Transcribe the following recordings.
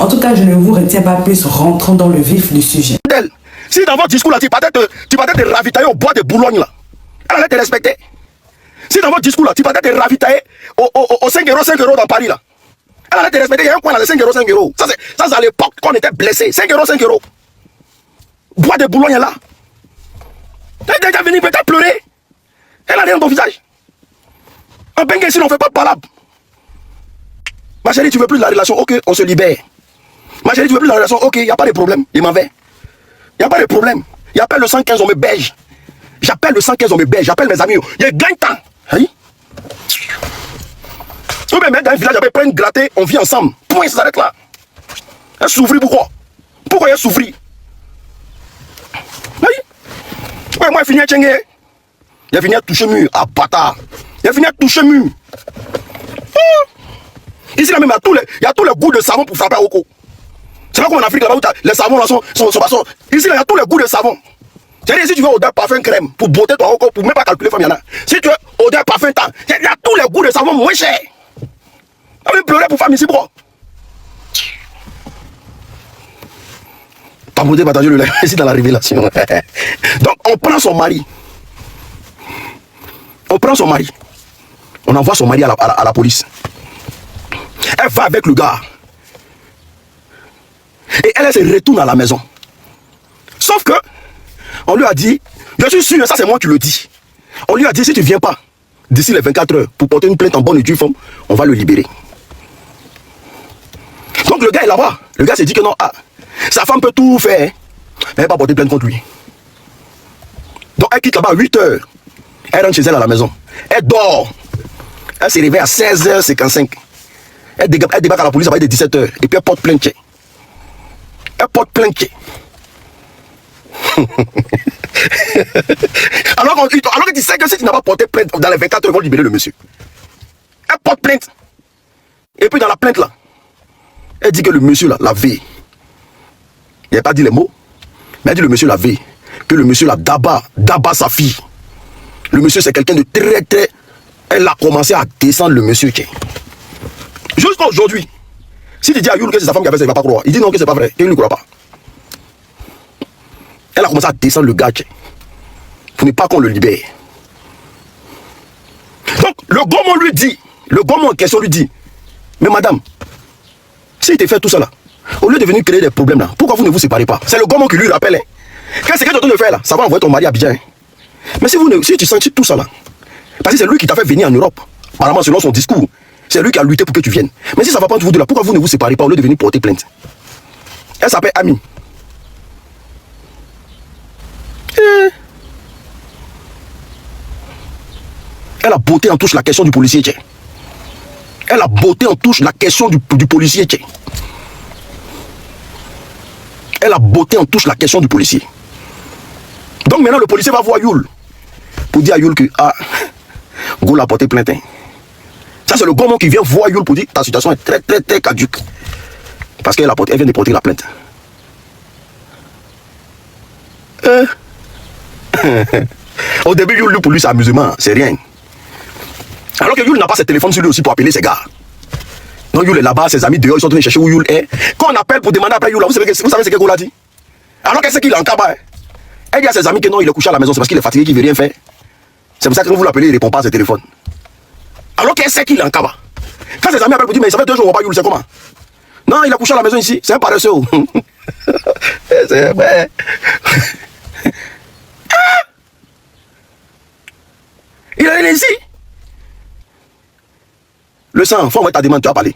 tout cas, je ne vous retiens pas plus, rentrons dans le vif du sujet. Si dans votre discours là, tu partais te ravitailler au bois de Boulogne là, elle allait te respecter. Si dans votre discours là, tu partais te ravitailler au 5 € dans Paris là, elle allait te respecter. Il y a un coin là de 5 €. Ça c'est à l'époque qu'on était blessé. 5 €. Bois de Boulogne là. Elle est déjà venue peut-être pleurer. Elle a rien dans ton visage. En Bengue ici, on ne fait pas de palabre. Ma chérie, tu veux plus de la relation? Ok, on se libère. Ma chérie, tu veux plus de la relation? Ok, il n'y a pas de problème. Il m'en va. Il n'y a pas de problème. Il appelle le 115, on me beige. J'appelle le 115, on me beige. J'appelle mes amis. Il gagne temps. Oui. Ou bien même dans un village, après prendre gratter, on vit ensemble. Point, ça s'arrête là. Elle souffrit pourquoi? Pourquoi elle souffrit? Oui. Ouais, moi, il finit à tchengue. Il a fini à toucher mur. Ah, bâtard. Il a fini à toucher mur. Ici, là même, il y a tous les goûts de savon pour frapper à Oko. C'est pas comme en Afrique, là-bas où les savons là sont. Ici, là, il y a tous les goûts de savon. C'est-à-dire, si tu veux odeur parfum crème, pour botter ton Oko, pour même pas calculer, il y en a. Si tu veux odeur parfum temps, il y a tous les goûts de savon moins chers. On va pleurer pour femme ici, pourquoi? Pas beauté, partager le lait, ici dans la révélation. Donc, on prend son mari. On prend son mari. On envoie son mari à la police. Elle va avec le gars. Et elle se retourne à la maison. Sauf que, on lui a dit, je suis sûr, ça c'est moi qui le dis. On lui a dit, si tu ne viens pas, d'ici les 24 heures, pour porter une plainte en bonne et due forme, on va le libérer. Donc le gars est là-bas. Le gars s'est dit que non, sa femme peut tout faire, mais elle ne va pas porter plainte contre lui. Donc elle quitte là-bas à 8 heures. Elle rentre chez elle à la maison. Elle dort. Elle s'est réveillée à 16h55. Elle débarque à la police à partir de 17h. Et puis elle porte plainte. Elle porte plainte. alors que tu sais que si tu n'as pas porté plainte, dans les 24 heures, ils vont libérer le monsieur. Elle porte plainte. Et puis dans la plainte là, elle dit que le monsieur là, la veille. Il n'a pas dit les mots, mais elle dit le monsieur la veille. Que le monsieur là, d'abord sa fille. Le monsieur c'est quelqu'un de très. Elle a commencé à descendre le monsieur. Jusqu'à aujourd'hui. Si tu dis à Youl que c'est sa femme qui a fait ça, il ne va pas croire. Il dit non que c'est pas vrai. Il ne croit pas. Elle a commencé à descendre le gars. Pour ne pas qu'on le libère. Donc le gourmand lui dit, le gourmand en question lui dit, mais madame, s'il te fait tout ça là, au lieu de venir créer des problèmes là, pourquoi vous ne vous séparez pas? C'est le gourmand qui lui rappelle. Hein. Qu'est-ce que tu es en train de faire là? Ça va envoyer ton mari à Abidjan. Hein. Mais si tu sens tout ça là, parce que c'est lui qui t'a fait venir en Europe, apparemment selon son discours, c'est lui qui a lutté pour que tu viennes. Mais si ça va pas entre vous deux là, pourquoi vous ne vous séparez pas au lieu de venir porter plainte? Elle s'appelle Ami. Elle a botté en touche la question du policier. Elle a botté en touche la question du policier. Elle a botté en touche la question du policier. Donc maintenant le policier va voir Youl pour dire à Youl que Goul a porté plainte. Ça c'est le gourmand qui vient voir Youl pour dire ta situation est très caduque. Parce qu'elle vient de porter la plainte. Au début Youl pour lui c'est amusement, c'est rien. Alors que Youl n'a pas ses téléphones sur lui aussi pour appeler ses gars. Donc Youl est là-bas, ses amis dehors, ils sont venus chercher où Youl est. Quand on appelle pour demander après Youl, vous savez ce que Goul a dit? Alors qu'elle sait qu'il est en cabas. Elle dit à ses amis que non, il est couché à la maison, c'est parce qu'il est fatigué, qu'il ne veut rien faire. C'est pour ça que quand vous l'appelez, il ne répond pas à ses téléphones. Alors qu'elle sait qu'il est en cabas. Quand ses amis appellent pour dire, mais ça fait 2 jours, on ne voit pas Youl, c'est comment? Non, il est couché à la maison ici, c'est un paresseux. C'est vrai. Il est ici. Le sang, faut envoyer ta demande, tu vas parler.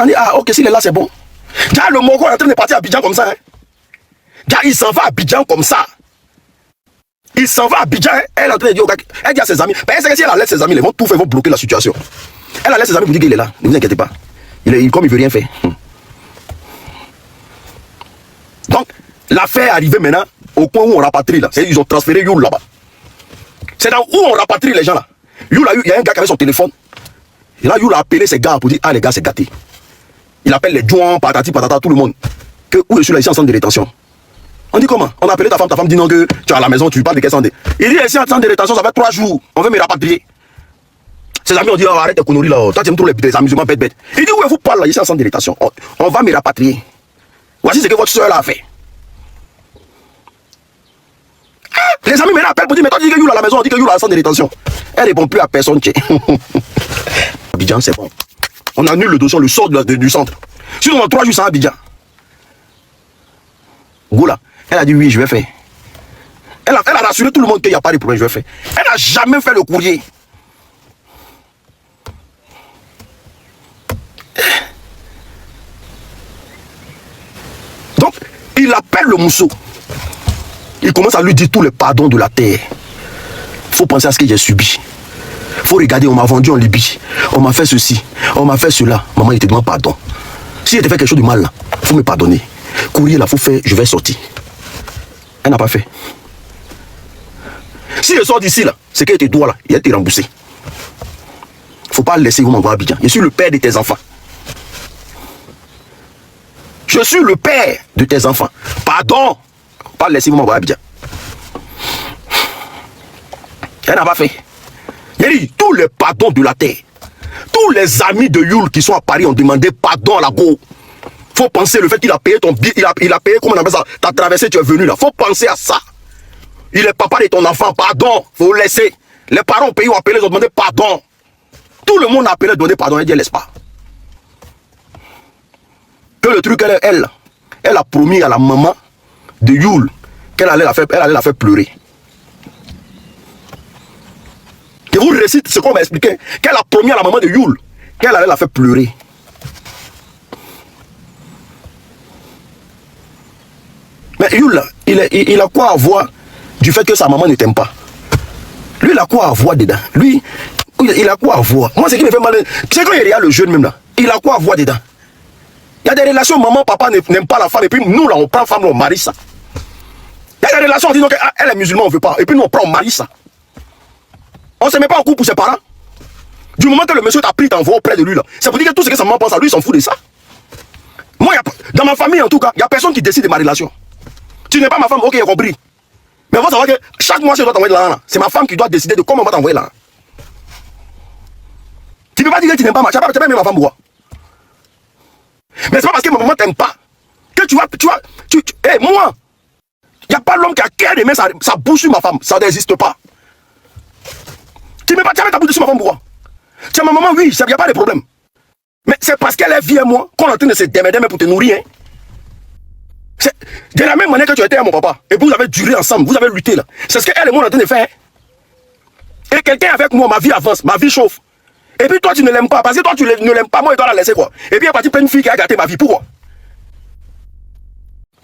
On dit, ok, s'il est là, c'est bon. Déjà, le Mogo est en train de partir à Abidjan comme ça. Hein. Déjà, il s'en va à Abidjan comme ça. Il s'en va à Abidjan. Elle est en train de dire, elle dit à ses amis, parce que si elle laisse ses amis, ils vont tout faire, ils vont bloquer la situation. Elle laisse ses amis pour dire qu'il est là. Ne vous inquiétez pas. Comme il veut rien faire. Donc, l'affaire est arrivée maintenant au point où on rapatrie là. Ils ont transféré Youl là-bas. C'est dans où on rapatrie les gens là. Il y a un gars qui avait son téléphone. Et là, Youl a appelé ses gars pour dire, les gars, c'est gâté. Il appelle les jouants, patati, patata, tout le monde. Que où je suis là, ici en centre de rétention. On dit comment? On a appelé ta femme dit non, que tu es à la maison, tu parles de quel centre. Il dit, ici en centre de rétention, ça fait 3 jours. On veut me rapatrier. Ses amis ont dit, oh, arrête tes conneries là, toi tu aimes trop les amusements bêtes. Il dit, ouais, vous parlez là, ici en centre de détention. On va me rapatrier. Voici ce que votre soeur a fait. Les amis me rappellent pour dire, mais toi tu dis que you à la maison, on dit que you à la centre de détention. Elle répond plus à personne. Abidjan, c'est bon. On annule le dossier, le sort du centre. Sinon, dans 3 jours, c'est Abidjan. Goula, elle a dit oui, je vais faire. Elle a rassuré tout le monde qu'il n'y a pas de problème, je vais faire. Elle n'a jamais fait le courrier. Donc, il appelle le mousseau. Il commence à lui dire tous les pardons de la terre. Il faut penser à ce que j'ai subi. Il faut regarder, on m'a vendu en Libye. On m'a fait ceci, on m'a fait cela. Maman, il te demande pardon. Si je te fait quelque chose de mal, il faut me pardonner. Courrier là, il faut faire, je vais sortir. Elle n'a pas fait. Si je sors d'ici là, c'est qu'elle te doit là, il a été remboursé. Il ne faut pas laisser vous m'envoyer à Abidjan. Je suis le père de tes enfants. Je suis le père de tes enfants. Pardon. Pas laisser vous m'envoyer à Abidjan. Elle n'a pas fait. Il a dit tous les pardons de la terre. Tous les amis de Yul qui sont à Paris ont demandé pardon à la go. Faut penser le fait qu'il a payé ton billet, il a payé, comment on appelle ça, ta traversée, tu es venu là. Faut penser à ça. Il est papa de ton enfant, pardon. Faut laisser. Les parents ont payé, ont appelé, ils ont demandé pardon. Tout le monde a appelé, donné pardon, elle dit, laisse pas. Que le truc, elle a promis à la maman de Yul qu'elle allait la faire pleurer. Je vous récite ce qu'on m'a expliqué. Qu'elle a promis à la maman de Yul qu'elle allait la faire pleurer. Mais Yul là, il a quoi à voir du fait que sa maman ne t'aime pas? Lui, il a quoi à voir dedans? Lui, il a quoi à voir? Moi, ce qui me fait mal, c'est quand il regarde le jeune même là, il a quoi à voir dedans? Il y a des relations, maman, papa n'aiment pas la femme, et puis nous là, on prend femme, on marie ça. Il y a des relations, on dit qu'elle est musulmane, on ne veut pas, et puis nous, on prend, on marie ça. On ne se met pas en couple pour ses parents. Du moment que le monsieur t'a pris, t'envoie auprès de lui là, c'est pour dire que tout ce que sa maman pense à lui, il s'en fout de ça. Moi, dans ma famille en tout cas, il n'y a personne qui décide de ma relation. Tu n'es pas ma femme, ok, j'ai compris. Mais il faut savoir que chaque mois, je dois t'envoyer de l'argent. C'est ma femme qui doit décider de comment on va t'envoyer l'argent. Tu ne peux pas dire que tu n'aimes pas ma femme. Tu n'aimes pas ma femme, pourquoi? Mais c'est pas parce que ma maman t'aime pas que tu vas. Hey, moi, il n'y a pas l'homme qui a cœur d'aimer sa bouche sur ma femme. Ça n'existe pas. Tu ne mets pas ta bouche sur ma femme, pourquoi? Tiens, ma maman, oui, il n'y a pas de problème. Mais c'est parce qu'elle est vie à moi qu'on est en train de se démerder pour te nourrir. Hein. C'est de la même manière que tu étais à mon papa. Et vous avez duré ensemble, vous avez lutté là. C'est ce qu'elle et moi on est en train de faire. Hein. Et quelqu'un avec moi, ma vie avance, ma vie chauffe. Et puis toi tu ne l'aimes pas, parce que toi tu ne l'aimes pas, moi je dois la laisser quoi. Et puis il y a parti plein de filles qui a gâté ma vie. Pourquoi?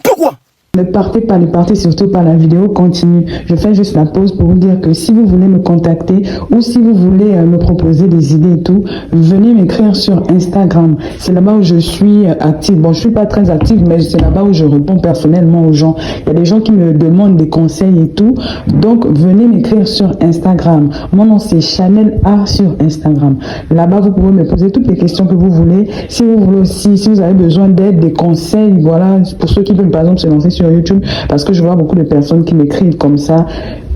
Pourquoi? Ne partez surtout pas, la vidéo continue. Je fais juste la pause pour vous dire que si vous voulez me contacter ou si vous voulez me proposer des idées et tout, venez m'écrire sur Instagram. C'est là-bas où je suis active. Bon, je suis pas très active, mais c'est là-bas où je réponds personnellement aux gens. Il y a des gens qui me demandent des conseils et tout. Donc, venez m'écrire sur Instagram. Mon nom, c'est Chanel A sur Instagram. Là-bas, vous pouvez me poser toutes les questions que vous voulez. Si vous voulez aussi, si vous avez besoin d'aide, des conseils, voilà, pour ceux qui veulent par exemple se lancer sur YouTube, parce que je vois beaucoup de personnes qui m'écrivent comme ça.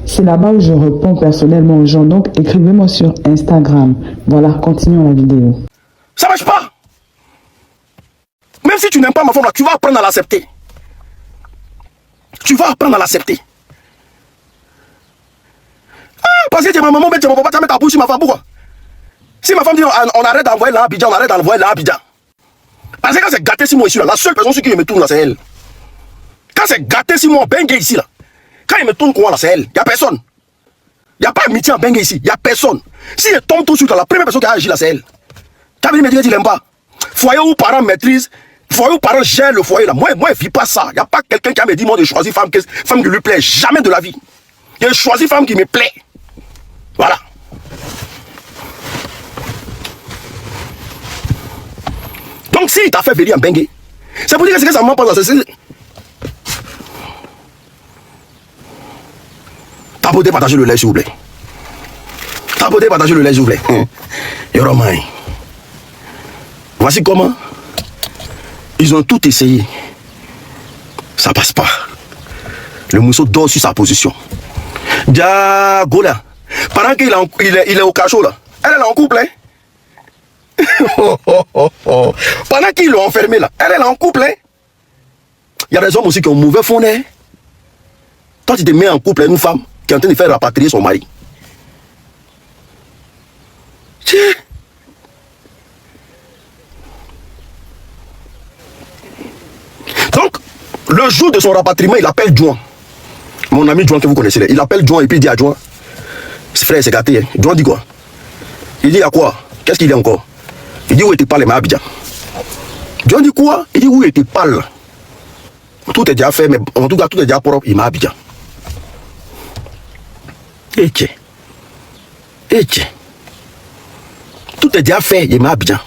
C'est là-bas où je réponds personnellement aux gens. Donc, écrivez-moi sur Instagram. Voilà, continuons la vidéo. Ça marche pas. Même si tu n'aimes pas ma femme là, tu vas apprendre à l'accepter. Tu vas apprendre à l'accepter. Ah, parce que tu es ma maman, tu es mon papa, tu vas mettre ta bouche sur ma femme. Pourquoi? Si ma femme dit on arrête d'envoyer là à Abidjan, on arrête d'envoyer là à Abidjan. Parce que quand c'est gâté 6 mois ici, là, la seule personne sur qui je me tourne là, c'est elle. Quand c'est gâté 6 mois en Bengue ici, là, quand il me tourne quoi là, c'est elle. Il n'y a personne. Il n'y a pas amitié en Bengue ici. Il n'y a personne. Si elle tombe tout de suite, la première personne qui a agi là, c'est elle. Tu as vu me dire que tu l'aimes pas. Foyer où parents maîtrisent, foyer où parents gèrent le foyer là. Moi, je ne vis pas ça. Il n'y a pas quelqu'un qui a me dit, moi, de choisir femme qui lui plaît. Jamais de la vie. J'ai choisi femme qui me plaît. Voilà. Donc, si il t'a fait venir en Bengue, c'est pour dire que c'est que ça m'a pas dans ce. Tapotez, partagez le lait, s'il vous plaît. Tapotez, partagez le lait, s'il vous plaît. Yoromai. Voici comment ils ont tout essayé. Ça passe pas. Le mousseau dort sur sa position. Diago là. Pendant qu'il est au cachot là, Elle est en couple, hein. Pendant qu'ils l'ont enfermée là, elle est en couple, hein. Il y a des hommes aussi qui ont mauvais fond, hein. Toi, tu te mets en couple avec une femme qui est en train de faire rapatrier son mari. Tiens. Donc, le jour de son rapatriement, il appelle Juan. Mon ami Juan que vous connaissez. Il appelle Juan et puis il dit à Juan, frère, c'est gâté. Hein. Juan dit quoi? Il dit à quoi? Qu'est-ce qu'il dit encore? Il dit où était pas les Abidjan. Juan dit quoi? Il dit où était pas là. Tout est déjà fait, mais en tout cas, tout est déjà propre. Il m'a Abidjan. Et tiens. Et tiens. Tout est déjà fait, il m'a Abidjan.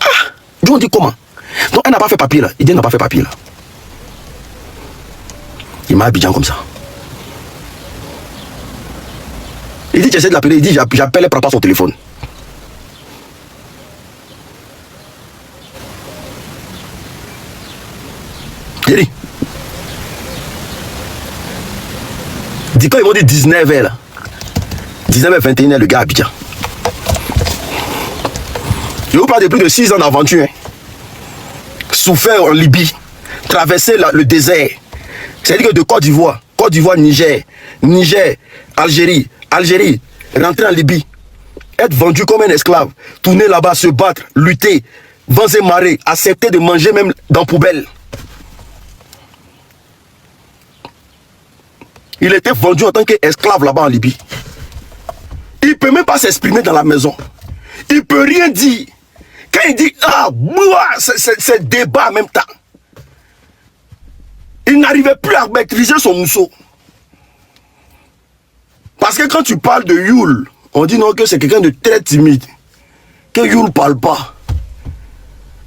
Ah! Juan dit comment? Donc, elle n'a pas fait papier là. Il dit, elle n'a pas fait papier là. Il m'a Abidjan comme ça. Il dit, j'essaie de l'appeler. Il dit, j'appelle, elle prend pas son téléphone. Il dit, quand ils m'ont dit 19h là, 19h, 21h, le gars à Abidjan. Je vous parle de plus de 6 ans d'aventure. Hein. Souffert en Libye, traverser le désert. C'est-à-dire que de Côte d'Ivoire, Niger, Algérie, rentrer en Libye, être vendu comme un esclave, tourner là-bas, se battre, lutter, vents et marées, accepter de manger même dans la poubelle. Il était vendu en tant qu'esclave là-bas en Libye. Il ne peut même pas s'exprimer dans la maison. Il ne peut rien dire. Quand il dit, ah, c'est débat en même temps. Il n'arrivait plus à maîtriser son mousseau. Parce que quand tu parles de Youl, on dit non que c'est quelqu'un de très timide. Que Youl ne parle pas.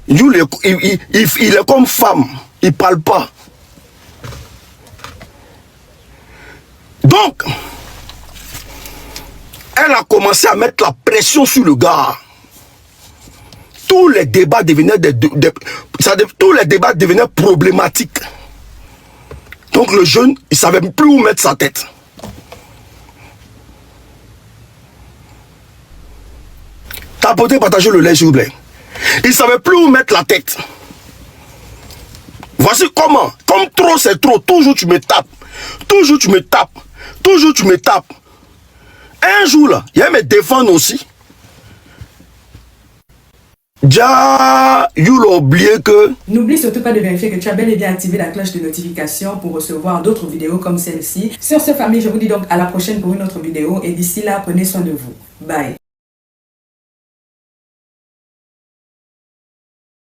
Youl, il est comme femme. Il ne parle pas. Donc, elle a commencé à mettre la pression sur le gars. Tous les débats devenaient tous les débats devenaient problématiques. Donc le jeune, il ne savait plus où mettre sa tête. Tapotez, partagez le lait s'il vous plaît. Il ne savait plus où mettre la tête. Voici comment. Comme trop c'est trop, toujours tu me tapes. Toujours tu me tapes. Toujours tu me tapes. Un jour là, il y a me défendre aussi. Déjà, il a oublié que... N'oublie surtout pas de vérifier que tu as bel et bien activé la cloche de notification pour recevoir d'autres vidéos comme celle-ci. Sur ce, famille, je vous dis donc à la prochaine pour une autre vidéo. Et d'ici là, prenez soin de vous. Bye.